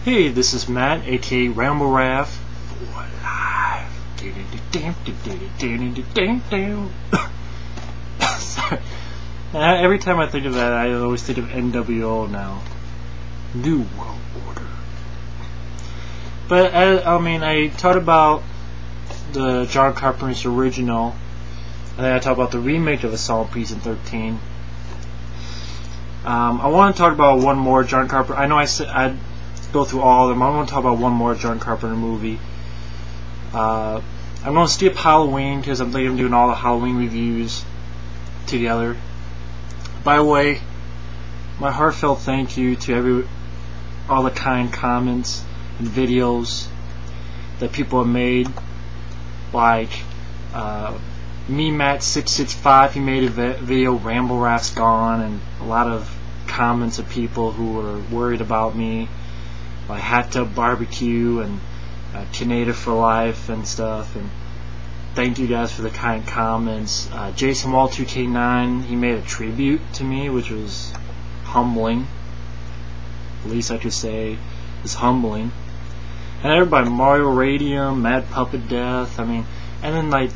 Hey, this is Matt, aka Ramble Raff. For life. Sorry. Every time I think of that, I always think of NWO now. New World Order. But I talked about the John Carpenter's original, and then I talked about the remake of the song Precinct 13. I want to talk about one more John Carpenter. I know I said I'd go through all of them. I want to talk about one more John Carpenter movie. I'm going to skip Halloween because I'm thinking of doing all the Halloween reviews together. By the way, my heartfelt thank you to all the kind comments and videos that people have made. Like me, Matt665, he made a video, Ramble Raff's Gone, and a lot of comments of people who were worried about me, like Hat Tub Barbecue and Canada for Life and stuff. And thank you guys for the kind comments. Jason Wall 2K9, he made a tribute to me, which was humbling. The least I could say is humbling. And everybody, Mario Radium, Mad Puppet Death, and then like,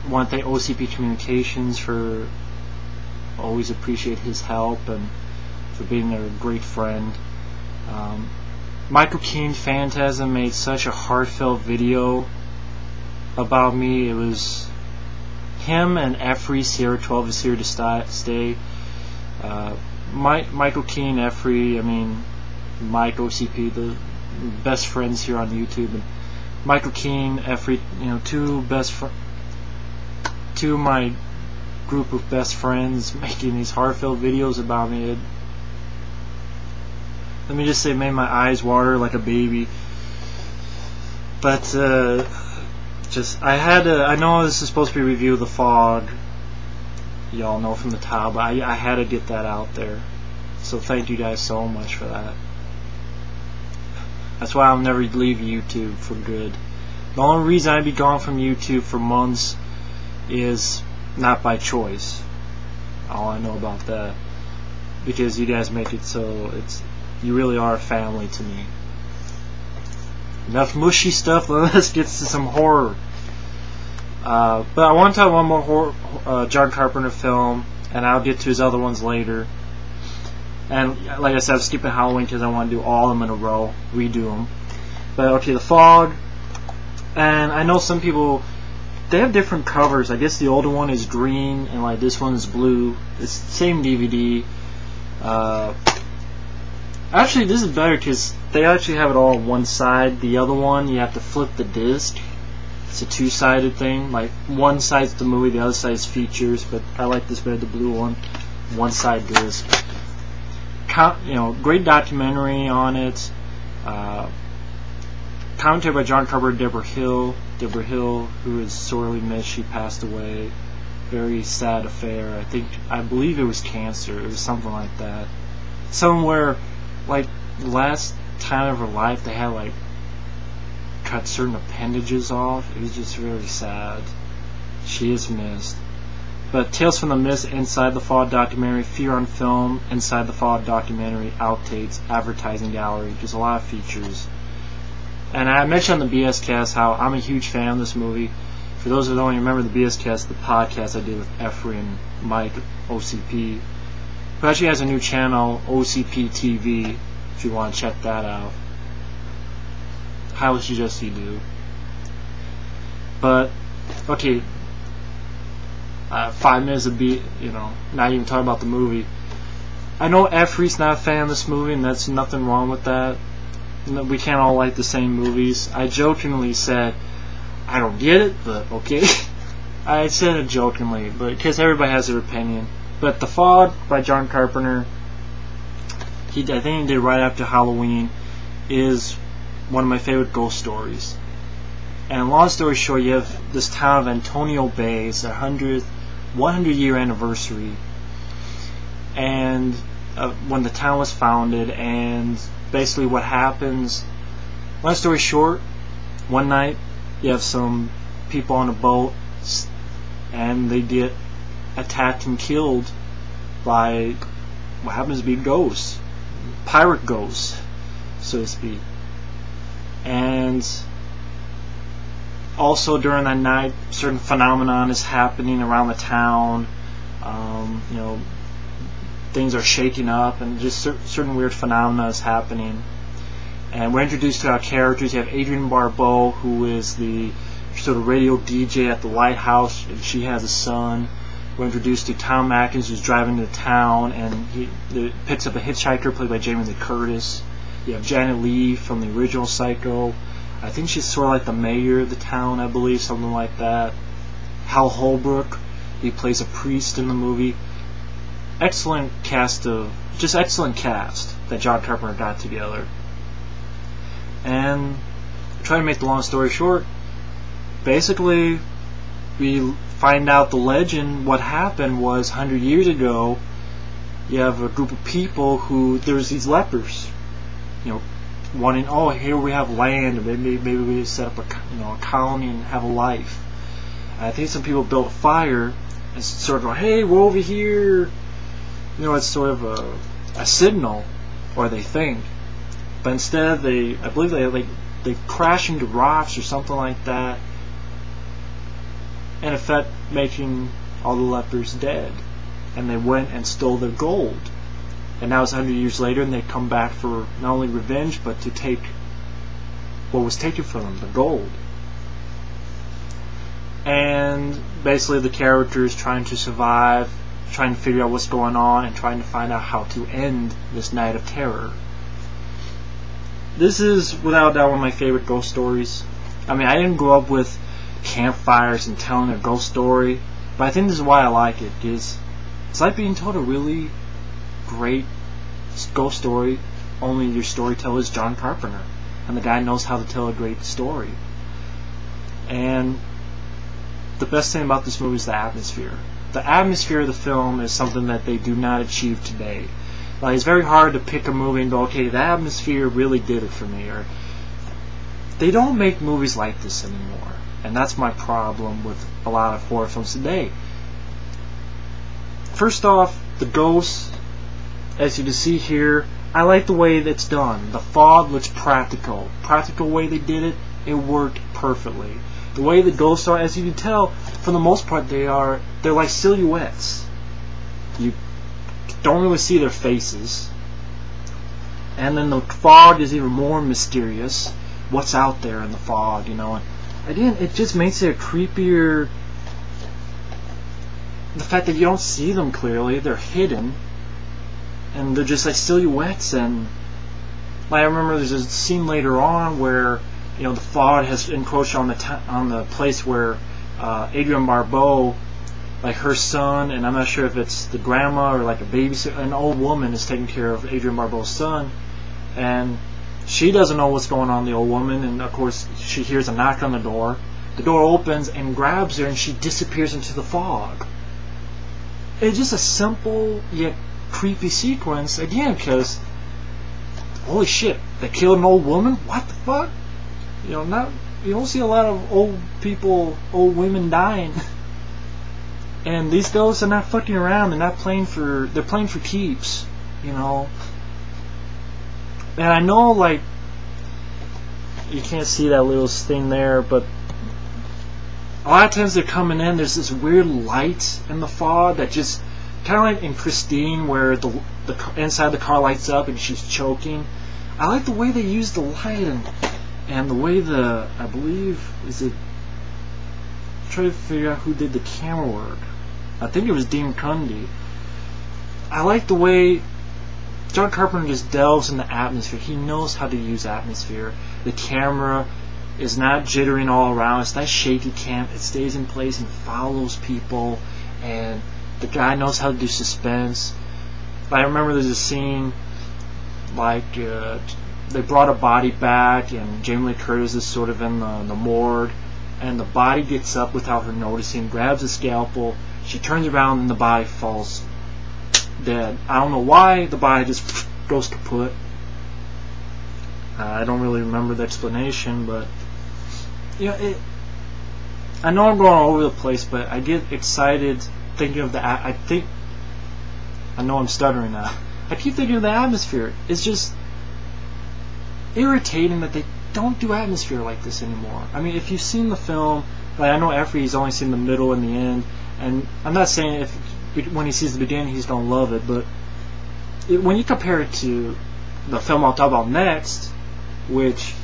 want to thank OCP Communications for always appreciate his help and for being a great friend. Michael Keane Phantasm made such a heartfelt video about me. It was him and Effrey, Sierra 12 is here to stay. Michael Keane, Effrey, Mike OCP, the best friends here on YouTube, and Michael Keane, Effrey, two of my group of best friends making these heartfelt videos about me. Let me just say, it made my eyes water like a baby. But I know this is supposed to be a review of The Fog, y'all know from the title, but I had to get that out there. So thank you guys so much for that. That's why I'll never leave YouTube for good. The only reason I'd be gone from YouTube for months is not by choice. All I know about that, because you guys make it so you really are a family to me. Enough mushy stuff. Let's get to some horror. But I want to talk one more John Carpenter film, and I'll get to his other ones later. And like I said, I'm skipping Halloween because I want to do all of them in a row, redo them. But okay, The Fog. And I know some people, they have different covers. I guess the older one is green, and like this one is blue. It's the same DVD. Actually, this is better because they actually have it all on one side. The other one, you have to flip the disc. It's a two-sided thing. Like one side's the movie, the other side's features. But I like this better, the blue one. One side disc. Great documentary on it. Commentary by John Carpenter, Deborah Hill, who is sorely missed. She passed away. Very sad affair. I believe it was cancer. It was something like that. Somewhere, like the last time of her life, they had like cut certain appendages off. It was just very sad. She is missed. But Tales from the Mist, Inside the Fog documentary, Fear on Film, Inside the Fog documentary, outtakes, advertising gallery. There's a lot of features. And I mentioned on the BS Cast how I'm a huge fan of this movie. For those who don't remember the BS Cast, the podcast I did with Effrey and Mike OCP, who actually has a new channel, OCP TV, if you want to check that out. Highly suggest you do. But, okay, 5 minutes of not even talking about the movie. I know Effrey's not a fan of this movie, and that's nothing wrong with that. We can't all like the same movies. I jokingly said, I don't get it, but okay. I said it jokingly, but because everybody has their opinion. But The Fog by John Carpenter, I think he did right after Halloween, is one of my favorite ghost stories. And long story short, you have this town of Antonio Bay. It's their 100-year anniversary, and when the town was founded. And basically what happens, long story short, one night you have some people on a boat and they get attacked and killed by what happens to be ghosts. pirate ghosts, so to speak. And also during that night, certain phenomenon is happening around the town. You know, things are shaking up, and just certain weird phenomena is happening. And we're introduced to our characters. You have Adrienne Barbeau, who is the sort of radio DJ at the lighthouse, and she has a son. We're introduced to Tom Atkins, who's driving to town, and he picks up a hitchhiker played by Jamie Lee Curtis. You have Janet Leigh from the original Psycho. I think she's sort of like the mayor of the town, I believe, something like that. Hal Holbrook, he plays a priest in the movie. Excellent cast that John Carpenter got together. And try to make the long story short, basically we find out the legend. What happened was 100 years ago, you have a group of people who, there's these lepers, you know, wanting, oh, here we have land, and maybe we set up a colony and have a life. And I think some people built a fire and sort of, hey, we're over here. You know, it's sort of a signal, or they think. But instead, I believe they crash into rocks or something like that, in effect making all the lepers dead. And they went and stole their gold. And now it's 100 years later, and they come back for not only revenge, but to take what was taken from them, the gold. And basically the characters trying to survive, trying to figure out what's going on, and trying to find out how to end this night of terror. This is, without a doubt, one of my favorite ghost stories. I mean, I didn't grow up with campfires and telling a ghost story, but I think this is why I like it, because it's like being told a really great ghost story, only your storyteller is John Carpenter, and the guy knows how to tell a great story. And the best thing about this movie is the atmosphere. The atmosphere of the film is something that they do not achieve today. Like, it's very hard to pick a movie and go, okay, the atmosphere really did it for me. Or they don't make movies like this anymore, and that's my problem with a lot of horror films today. First off, the ghosts, as you can see here, I like the way it's done. The fog looks practical. Practical way they did it, it worked perfectly. The way the ghosts are, as you can tell, for the most part, they're like silhouettes. You don't really see their faces. And then the fog is even more mysterious. What's out there in the fog, you know? And again, it just makes it a creepier. The fact that you don't see them clearly, they're hidden, and they're just like silhouettes. And like, I remember there's a scene later on where, you know, the fog has encroached on the place where Adrienne Barbeau, like her son, and I'm not sure if it's the grandma or like a babysitter, an old woman is taking care of Adrienne Barbeau's son, and she doesn't know what's going on, the old woman, and of course she hears a knock on the door. The door opens and grabs her, and she disappears into the fog. It's just a simple yet creepy sequence, again, because holy shit, they killed an old woman? What the fuck? You know, you don't see a lot of old women dying. And these ghosts are not fucking around. They're playing for keeps, you know. And I know, like, you can't see that little thing there, but a lot of times they're coming in, there's this weird light in the fog that just, kind of like in Christine, where the inside the car lights up and she's choking. I like the way they use the light, and the way I believe, try to figure out who did the camera work. I think it was Dean Cundy. I like the way John Carpenter just delves in the atmosphere. He knows how to use atmosphere. The camera is not jittering all around. It's not shaky cam. It stays in place and follows people. And the guy knows how to do suspense. I remember there's a scene like they brought a body back, and Jamie Lee Curtis is sort of in the morgue, and the body gets up without her noticing, grabs a scalpel. She turns around and the body falls dead. I don't know why, the body just goes kaput. I don't really remember the explanation, but you know, I know I'm going all over the place, but I get excited thinking of I know I'm stuttering now. I keep thinking of the atmosphere. It's just irritating that they don't do atmosphere like this anymore. I mean, if you've seen the film, like I know Effie's only seen the middle and the end, and I'm not saying if when he sees the beginning he's gonna love it, but when you compare it to the film I'll talk about next, which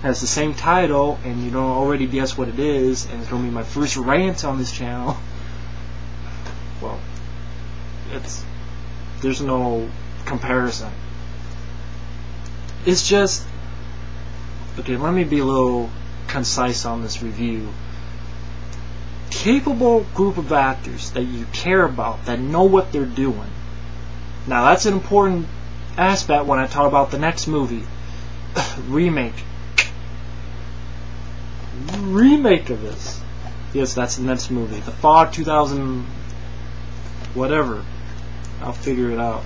has the same title, and you don't already guess what it is, and it's gonna be my first rant on this channel. Well, there's no comparison. It's just okay. Let me be a little concise on this review. Capable group of actors that you care about, that know what they're doing. Now that's an important aspect when I talk about the next movie. remake of this. Yes, that's the next movie. The Fog 2000 whatever. I'll figure it out.